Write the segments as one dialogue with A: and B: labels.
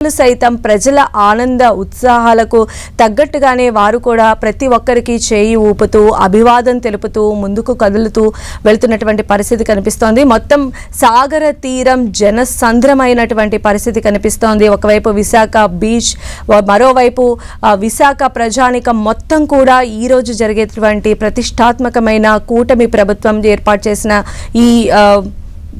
A: సైతం ప్రజల ఆనంద ఉత్సాహాలకు తగ్గట్టుగానే వారు కూడా ప్రతి ఒక్కరికి చేయి ఊపుతూ అభివాదం తెలుపుతూ ముందుకు కదులుతూ వెళ్తున్నటువంటి పరిస్థితి కనిపిస్తోంది. మొత్తం సాగర తీరం జనసంద్రమైనటువంటి పరిస్థితి కనిపిస్తోంది. ఒకవైపు విశాఖ బీచ్, మరోవైపు విశాఖ ప్రజానికం మొత్తం కూడా ఈ రోజు జరిగేటువంటి ప్రతిష్టాత్మకమైన కూటమి ప్రభుత్వం ఏర్పాటు చేసిన ఈ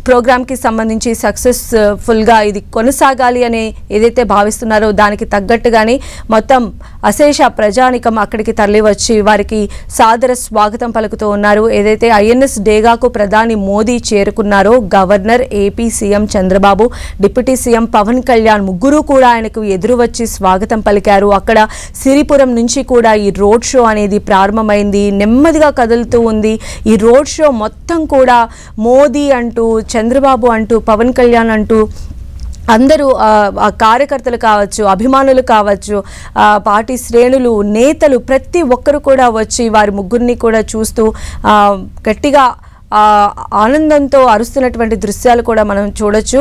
A: ప్రోగ్రామ్ కి సంబంధించి సక్సెస్ఫుల్ గా ఇది కొనసాగాలి అని ఏదైతే భావిస్తున్నారో దానికి తగ్గట్టుగానే మొత్తం అశేష ప్రజానికం అక్కడికి తరలి వచ్చి వారికి సాదర స్వాగతం పలుకుతూ ఉన్నారు. ఏదైతే ఐఎన్ఎస్ డేగాకు ప్రధాని మోదీ చేరుకున్నారో governor, AP CM Chandrababu, deputy CM Pawan Kalyan ముగ్గురు కూడా ఆయనకు ఎదురు వచ్చి స్వాగతం పలికారు. అక్కడ సిరిపురం నుంచి కూడా ఈ రోడ్ షో అనేది ప్రారంభమైంది, నెమ్మదిగా కదులుతూ ఉంది. ఈ రోడ్ షో మొత్తం కూడా మోదీ అంటూ, చంద్రబాబు అంటూ, పవన్ కళ్యాణ్ అంటూ అందరూ కార్యకర్తలు కావచ్చు, అభిమానులు కావచ్చు, పార్టీ శ్రేణులు, నేతలు ప్రతి ఒక్కరు కూడా వచ్చి వారి ముగ్గురిని కూడా చూస్తూ గట్టిగా ఆనందంతో అరుస్తున్నటువంటి దృశ్యాలు కూడా మనం చూడొచ్చు.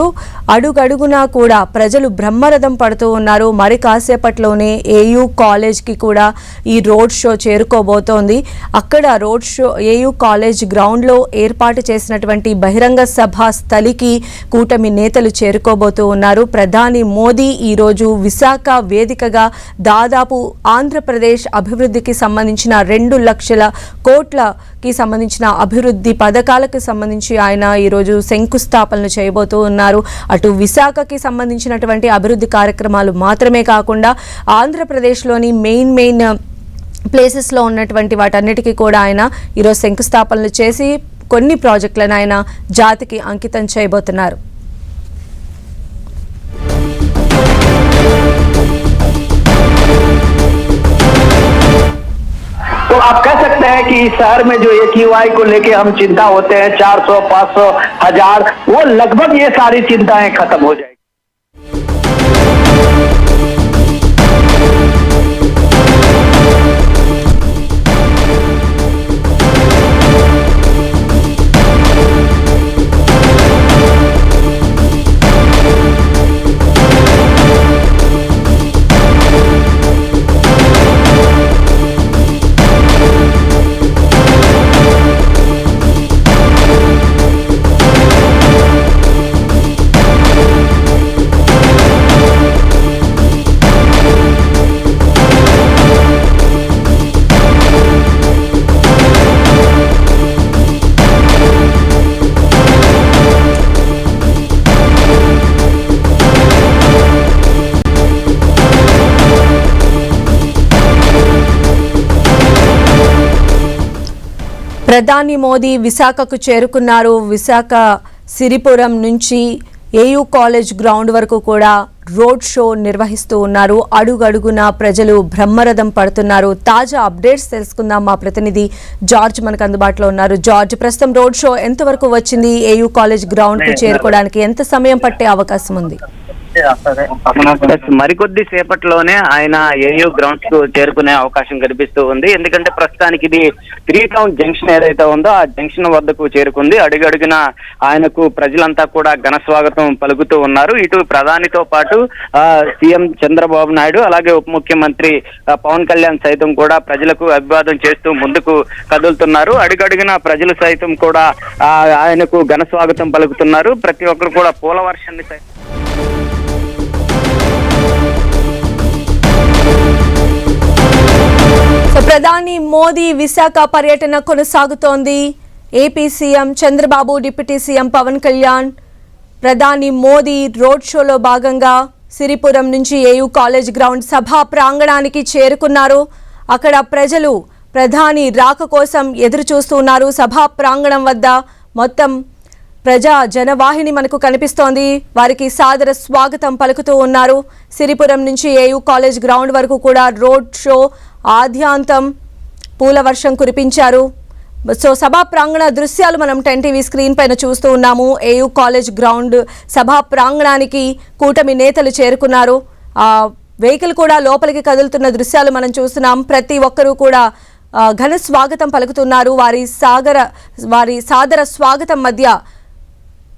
A: అడుగడుగునా కూడా ప్రజలు బ్రహ్మరథం పడుతూ ఉన్నారు. మరి కాసేపట్లోనే ఏయూ కాలేజ్కి కూడా ఈ రోడ్ షో చేరుకోబోతోంది. అక్కడ రోడ్ షో ఏయూ కాలేజ్ గ్రౌండ్లో ఏర్పాటు చేసినటువంటి బహిరంగ సభ స్థలికి కూటమి నేతలు చేరుకోబోతూ ఉన్నారు. ప్రధాని మోదీ ఈరోజు విశాఖ వేదికగా దాదాపు ఆంధ్రప్రదేశ్ అభివృద్ధికి సంబంధించిన 2 లక్షల కోట్లకి సంబంధించిన అభివృద్ధి పథకాలకు సంబంధించి ఆయన ఈరోజు శంకుస్థాపనలు చేయబోతూ ఉన్నారు. అటు విశాఖకి సంబంధించినటువంటి అభివృద్ధి కార్యక్రమాలు మాత్రమే కాకుండా ఆంధ్రప్రదేశ్లోని మెయిన్ ప్లేసెస్లో ఉన్నటువంటి వాటన్నిటికీ కూడా ఆయన ఈరోజు శంకుస్థాపనలు చేసి కొన్ని ప్రాజెక్టులను ఆయన జాతికి అంకితం చేయబోతున్నారు.
B: तो आप कह सकते हैं कि इस शहर में जो AQI को लेके हम चिंता होते हैं 400, 500, 1000, वो लगभग ये सारी चिंताएं खत्म हो जाएगी.
A: ప్రధాని మోదీ విశాఖకు చేరుకున్నారు. విశాఖ సిరిపురం నుంచి ఏయూ కాలేజ్ గ్రౌండ్ వరకు కూడా రోడ్ షో నిర్వహిస్తూ ఉన్నారు. అడుగడుగునా ప్రజలు బ్రహ్మరథం పడుతున్నారు. తాజా అప్డేట్స్ తెలుసుకుందాం. మా ప్రతినిధి జార్జ్ మనకు అందుబాటులో ఉన్నారు. జార్జ్, ప్రస్తుతం రోడ్ షో ఎంతవరకు వచ్చింది? ఏయూ కాలేజ్ గ్రౌండ్ కు చేరుకోవడానికి ఎంత సమయం పట్టే అవకాశం ఉంది?
C: మరికొద్ది సేపట్లోనే ఆయన ఏయూ గ్రౌండ్స్ కు చేరుకునే అవకాశం కనిపిస్తూ ఉంది. ఎందుకంటే ప్రస్తుతానికి ఇది 3 టౌన్ జంక్షన్ ఏదైతే ఉందో ఆ జంక్షన్ వద్దకు చేరుకుంది. అడుగడుగున ఆయనకు ప్రజలంతా కూడా ఘన స్వాగతం పలుకుతూ ఉన్నారు. ఇటు ప్రధానితో పాటు సీఎం చంద్రబాబు నాయుడు, అలాగే ఉప ముఖ్యమంత్రి పవన్ కళ్యాణ్ సైతం కూడా ప్రజలకు అభివాదం చేస్తూ ముందుకు కదులుతున్నారు. అడుగడుగున ప్రజలు సైతం కూడా ఆయనకు ఘన స్వాగతం పలుకుతున్నారు. ప్రతి ఒక్కరు కూడా పూల వర్షాన్ని
A: ప్రధాని మోదీ విశాఖ పర్యటన కొనసాగుతోంది. AP CM Chandrababu, deputy CM Pawan Kalyan ప్రధాని మోదీ రోడ్ షోలో భాగంగా సిరిపురం నుంచి ఏయూ కాలేజ్ గ్రౌండ్ సభా ప్రాంగణానికి చేరుకున్నారు. అక్కడ ప్రజలు ప్రధాని రాక కోసం ఎదురు చూస్తున్నారు. సభా ప్రాంగణం వద్ద మొత్తం ప్రజా జనవాహిని మనకు కనిపిస్తోంది. వారికి సాదర స్వాగతం పలుకుతూ ఉన్నారు. సిరిపురం నుంచి ఏయూ కాలేజ్ గ్రౌండ్ వరకు కూడా రోడ్ షో ఆద్యాంతం పూల వర్షం కురిపించారు. సో సభా ప్రాంగణ దృశ్యాలు మనం 10 టీవీ స్క్రీన్ పైన చూస్తూ ఉన్నాము. ఏయూ కాలేజ్ గ్రౌండ్ సభా ప్రాంగణానికి కూటమి నేతలు చేరుకున్నారు. వెహికల్ కూడా లోపలికి కదులుతున్న దృశ్యాలు మనం చూస్తున్నాం. ప్రతి ఒక్కరూ కూడా ఘన స్వాగతం పలుకుతున్నారు. వారి సాదర స్వాగతం మధ్య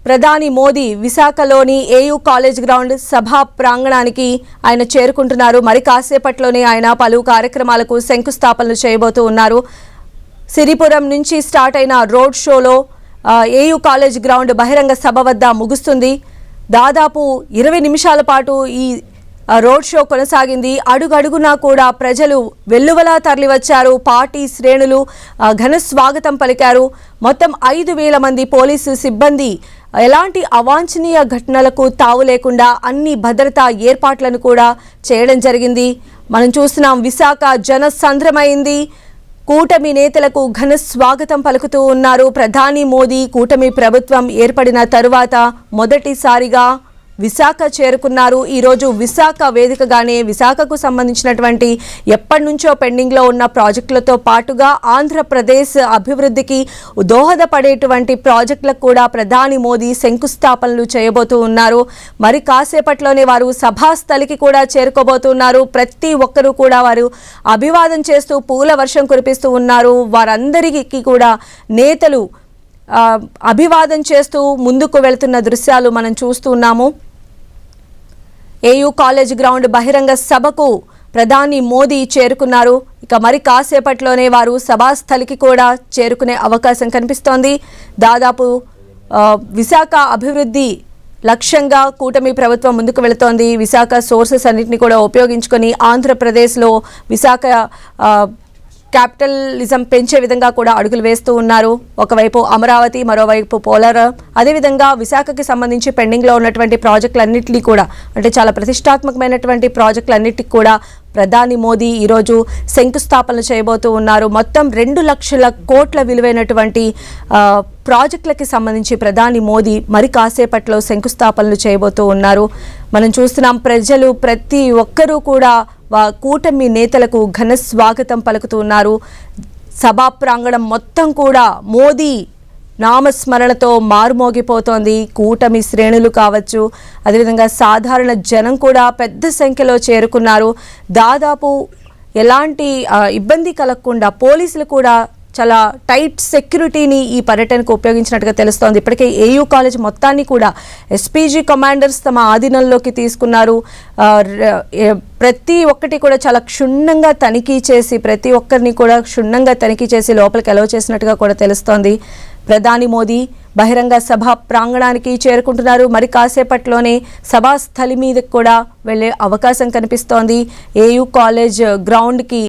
A: ప్రధాని మోదీ విశాఖలోని ఏయూ కాలేజ్ గ్రౌండ్ సభా ప్రాంగణానికి ఆయన చేరుకుంటున్నారు. మరి కాసేపట్లోనే ఆయన పలు కార్యక్రమాలకు శంకుస్థాపనలు చేయబోతూ ఉన్నారు. సిరిపురం నుంచి స్టార్ట్ అయిన రోడ్ షోలో ఏయూ కాలేజ్ గ్రౌండ్ బహిరంగ సభ వద్ద ముగుస్తుంది. దాదాపు 20 నిమిషాల పాటు ఈ రోడ్ షో కొనసాగింది. అడుగడుగునా కూడా ప్రజలు వెల్లువలా తరలివచ్చారు. పార్టీ శ్రేణులు ఘన స్వాగతం పలికారు. మొత్తం 5,000 మంది పోలీసు సిబ్బంది ఎలాంటి అవాంఛనీయ ఘటనలకు తావు లేకుండా అన్ని భద్రతా ఏర్పాట్లను కూడా చేయడం జరిగింది. మనం చూస్తున్నాం, విశాఖ జనసంద్రమైంది. కూటమి నేతలకు ఘన స్వాగతం పలుకుతూ ఉన్నారు. ప్రధాని మోదీ కూటమి ప్రభుత్వం ఏర్పడిన తరువాత మొదటిసారిగా విశాఖ చేరుకున్నారు. ఈరోజు విశాఖ వేదికగానే విశాఖకు సంబంధించినటువంటి ఎప్పటి నుంచో పెండింగ్లో ఉన్న ప్రాజెక్టులతో పాటుగా ఆంధ్రప్రదేశ్ అభివృద్ధికి దోహదపడేటువంటి ప్రాజెక్టులకు కూడా ప్రధాని మోదీ శంకుస్థాపనలు చేయబోతూ ఉన్నారు. మరి కాసేపట్లోనే వారు సభాస్థలికి కూడా చేరుకోబోతున్నారు. ప్రతి ఒక్కరూ కూడా వారు అభివాదం చేస్తూ పూల వర్షం కురిపిస్తూ ఉన్నారు. వారందరికీ కూడా నేతలు అభివాదం చేస్తూ ముందుకు వెళ్తున్న దృశ్యాలు మనం చూస్తూ ఉన్నాము. ఏయూ కాలేజ్ గ్రౌండ్ బహిరంగ సభకు ప్రధాని మోదీ చేరుకున్నారు. ఇక మరి కాసేపట్లోనే వారు సభాస్థలికి కూడా చేరుకునే అవకాశం కనిపిస్తోంది. దాదాపు విశాఖ అభివృద్ధి లక్ష్యంగా కూటమి ప్రభుత్వం ముందుకు వెళుతోంది. విశాఖ సోర్సెస్ అన్నింటినీ కూడా ఉపయోగించుకొని ఆంధ్రప్రదేశ్లో విశాఖ క్యాపిటలిజం పెంచే విధంగా కూడా అడుగులు వేస్తూ ఉన్నారు. ఒకవైపు అమరావతి, మరోవైపు పోలవరం, అదేవిధంగా విశాఖకి సంబంధించి పెండింగ్లో ఉన్నటువంటి ప్రాజెక్టులన్నింటినీ కూడా, అంటే చాలా ప్రతిష్టాత్మకమైనటువంటి ప్రాజెక్టులన్నింటికి కూడా ప్రధాని మోదీ ఈరోజు శంకుస్థాపనలు చేయబోతూ ఉన్నారు. మొత్తం 2 లక్షల కోట్ల విలువైనటువంటి ప్రాజెక్టులకి సంబంధించి ప్రధాని మోదీ మరి కాసేపట్లో శంకుస్థాపనలు చేయబోతూ ఉన్నారు. మనం చూస్తున్నాం, ప్రజలు ప్రతి ఒక్కరూ కూడా కూటమి నేతలకు ఘన స్వాగతం పలుకుతూ ఉన్నారు. సభా ప్రాంగణం మొత్తం కూడా మోదీ నామస్మరణతో మారుమోగిపోతోంది. కూటమి శ్రేణులు కావచ్చు, అదేవిధంగా సాధారణ జనం కూడా పెద్ద సంఖ్యలో చేరుకున్నారు. దాదాపు ఎలాంటి ఇబ్బంది కలగకుండా పోలీసులు కూడా చాలా టైట్ సెక్యూరిటీని ఈ పర్యటనకు ఉపయోగించినట్టుగా తెలుస్తోంది. ఇప్పటికే ఏయూ కాలేజ్ మొత్తాన్ని కూడా ఎస్పీజీ కమాండర్స్ తమ ఆధీనంలోకి తీసుకున్నారు. ప్రతి ఒక్కటి కూడా చాలా క్షుణ్ణంగా తనిఖీ చేసి, ప్రతి ఒక్కరిని కూడా క్షుణ్ణంగా తనిఖీ చేసి లోపలికి అలౌ చేసినట్టుగా కూడా తెలుస్తోంది. ప్రధాని మోదీ బహిరంగ సభ ప్రాంగణానికి చేరుకుంటున్నారు. మరి కాసేపట్లోనే సభాస్థలి మీదకి కూడా వెళ్లే అవకాశం కనిపిస్తోంది. ఏయూ కాలేజ్ గ్రౌండ్కి